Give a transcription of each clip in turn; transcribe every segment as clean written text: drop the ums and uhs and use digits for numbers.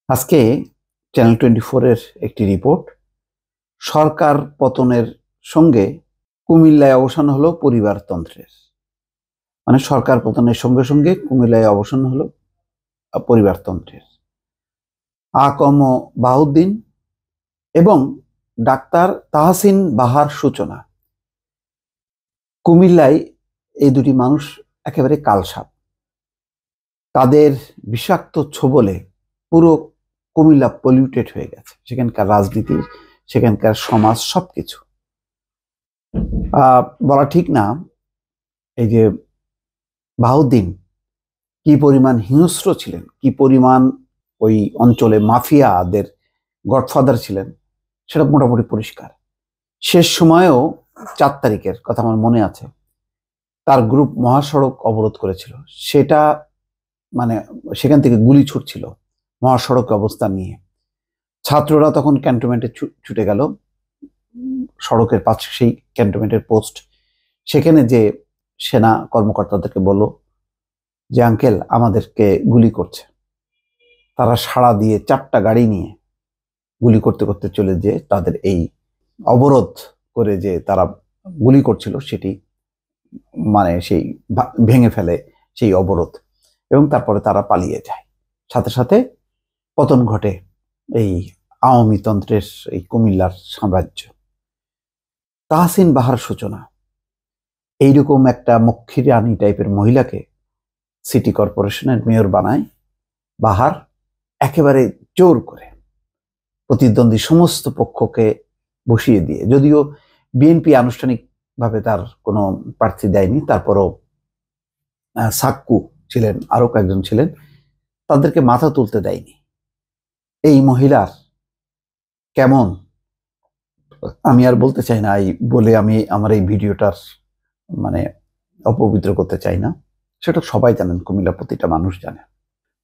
আজকে চ্যানেল 24 এর একটি রিপোর্ট। সরকার পতনের সঙ্গে কুমিল্লায় অবসান হলো পরিবারতন্ত্রের। মানে সরকার পতনের সঙ্গে সঙ্গে কুমিল্লায় অবসান হলো পরিবারতন্ত্রের। আ.ক.ম বাহাউদ্দিন এবং ডাক্তার তাহসিন বাহার সূচনা। কুমিল্লায় এই দুটি মানুষ একেবারে কালসাপ। তাদের বিষাক্ত ছোবলে পুরো কুমিল্লা পলিউটেড হয়ে গেছে। সেখানকার রাজনীতি, সেখানকার সমাজ, সবকিছু বলা ঠিক না। এই যে বাহাউদ্দিন কি পরিমাণ হিংস্র ছিলেন, কি পরিমাণ ওই অঞ্চলে মাফিয়াদের গডফাদার ছিলেন, সেটা মোটামুটি পরিষ্কার। শেষ সময়েও 4 তারিখের কথা আমার মনে আছে, তার গ্রুপ মহাসড়ক অবরোধ করেছিল। সেটা মানে সেখান থেকে গুলি ছুটছিল মহাসড়ক অবস্থান নিয়ে। ছাত্ররা তখন ক্যান্টনমেন্টে ছুটে গেল, সড়কের পাশে সেই ক্যান্টনমেন্টের পোস্ট। সেখানে যে সেনা কর্মকর্তাদেরকে বলল যে আঙ্কেল আমাদেরকে গুলি করছে। তারা সাড়া দিয়ে 4টা গাড়ি নিয়ে গুলি করতে করতে চলে যে তাদের এই অবরোধ করে যে তারা গুলি করছিল সেটি মানে সেই ভেঙে ফেলে সেই অবরোধ, এবং তারপরে তারা পালিয়ে যায়। সাথে সাথে পতন ঘটে এই আওয়ামী তন্ত্রের এই কুমিল্লার সাম্রাজ্য। তাহসিন বাহার সূচনা, এইরকম একটা মক্ষী রানী টাইপের মহিলাকে সিটি কর্পোরেশনের মেয়র বানায় বাহার, একেবারে জোর করে প্রতিদ্বন্দ্বী সমস্ত পক্ষকে বসিয়ে দিয়ে। যদিও বিএনপি আনুষ্ঠানিকভাবে তার কোনো প্রার্থী দেয়নি, তারপরও সাক্কু ছিলেন, আরো কয়েকজন ছিলেন, তাদেরকে মাথা তুলতে দেয়নি। এই মহিলার কেমন আমি আর বলতে চাই না, এই বলে আমি আমার এই ভিডিওটার মানে অপবিত্র করতে চাই না। সেটা সবাই জানেন, কুমিল্লা প্রতিটা মানুষ জানে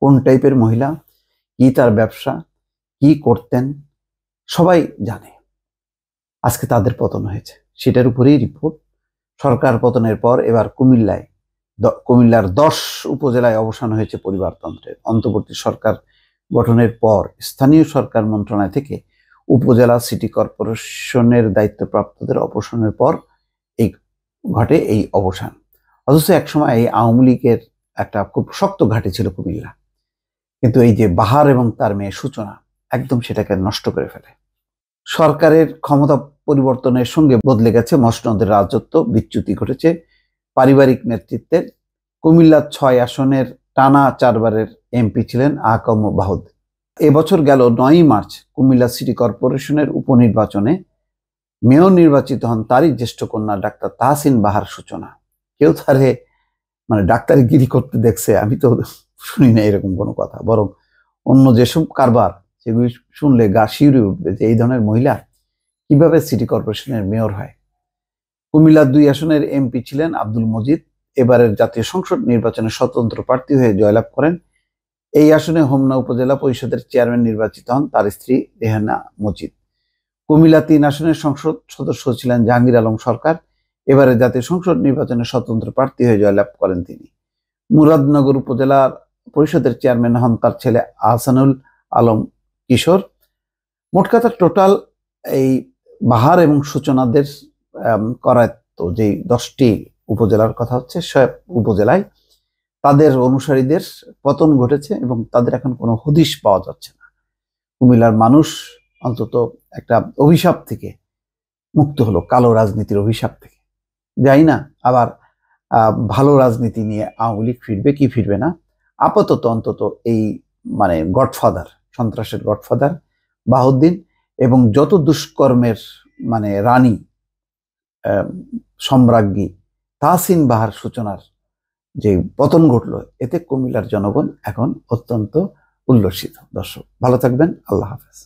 কোন টাইপের মহিলা, কি তার ব্যবসা, কি করতেন, সবাই জানে। আজকে তাদের পতন হয়েছে, সেটার উপরেই রিপোর্ট। সরকার পতনের পর এবার কুমিল্লার 10 উপজেলায় অবসান হয়েছে পরিবারতন্ত্রের। অন্তর্বর্তী সরকার গঠনের পর স্থানীয় সরকার মন্ত্রণালয় থেকে উপজেলা সিটি কর্পোরেশনের দায়িত্বপ্রাপ্তদের অবসানের পর ঘটে এই অবসান। অথচ একসময় এই আওয়ামী লীগের একটা খুব শক্ত ঘাঁটি ছিল কুমিল্লা, কিন্তু এই যে বাহার এবং তার মেয়ে সূচনা একদম সেটাকে নষ্ট করে ফেলে। সরকারের ক্ষমতা পরিবর্তনের সঙ্গে বদলে গেছে মসনদের রাজত্ব, বিচ্যুতি ঘটেছে পারিবারিক নেতৃত্বের। কুমিল্লা 6 আসনের টানা 4 বারের এমপি ছিলেন আ.ক.ম বাহাউদ্দিন। এবছর গেল 9ই মার্চ কুমিল্লা সিটি কর্পোরেশনের উপনির্বাচনে মেয়র নির্বাচিত হন তারই জ্যেষ্ঠ কন্যা ডাক্তার তাহসিন বাহার সূচনা। কেউ তারে মানে ডাক্তারিগিরি করতে দেখছে আমি তো শুনি না এরকম কোনো কথা। বরং অন্য যেসব কারবার সেগুলি শুনলে গা শিউরে উঠবে যে এই ধরনের মহিলা কিভাবে সিটি কর্পোরেশনের মেয়র হয়। কুমিল্লার 2 আসনের এমপি ছিলেন আব্দুল মজিদ। এবারের জাতীয় সংসদ নির্বাচনে স্বতন্ত্র প্রার্থী হয়ে জয়লাভ করেন। এই আসনে হোমনা উপজেলা পরিষদের চেয়ারম্যান নির্বাচিত হন তার স্ত্রী রেহানা মজিদ। কুমিল্লা 3 আসনের সংসদ সদস্য ছিলেন জাহাঙ্গীর আলম সরকার। এবারে জাতীয় সংসদ নির্বাচনে স্বতন্ত্র প্রার্থী হয়ে জয়লাভ করেন তিনি। মুরাদনগর উপজেলা পরিষদের চেয়ারম্যান হন তার ছেলে আহসানুল আলম কিশোর। মোট কথা টোটাল এই বাহার এবং সূচনাদের করায়ত্ত যে 10টি উপজেলার কথা হচ্ছে, সব উপজেলায় তাদের অনুসারীদের পতন ঘটেছে এবং তাদের এখন কোনো হদিশ পাওয়া যাচ্ছে না। কুমিল্লার মানুষ অন্তত একটা অভিশাপ থেকে মুক্ত হলো, কালো রাজনীতির অভিশাপ থেকে। যাই না আবার ভালো রাজনীতি নিয়ে আওয়ামী লীগ ফিরবে কি ফিরবে না। আপাতত অন্তত এই মানে গডফাদার, সন্ত্রাসের গডফাদার বাহাউদ্দিন এবং যত দুষ্কর্মের মানে রানী সম্রাজ্ঞী তাহসিন বাহার সূচনার যে পতন ঘটলো, এতে কুমিল্লার জনগণ এখন অত্যন্ত উল্লসিত। দর্শক ভালো থাকবেন, আল্লাহ হাফেজ।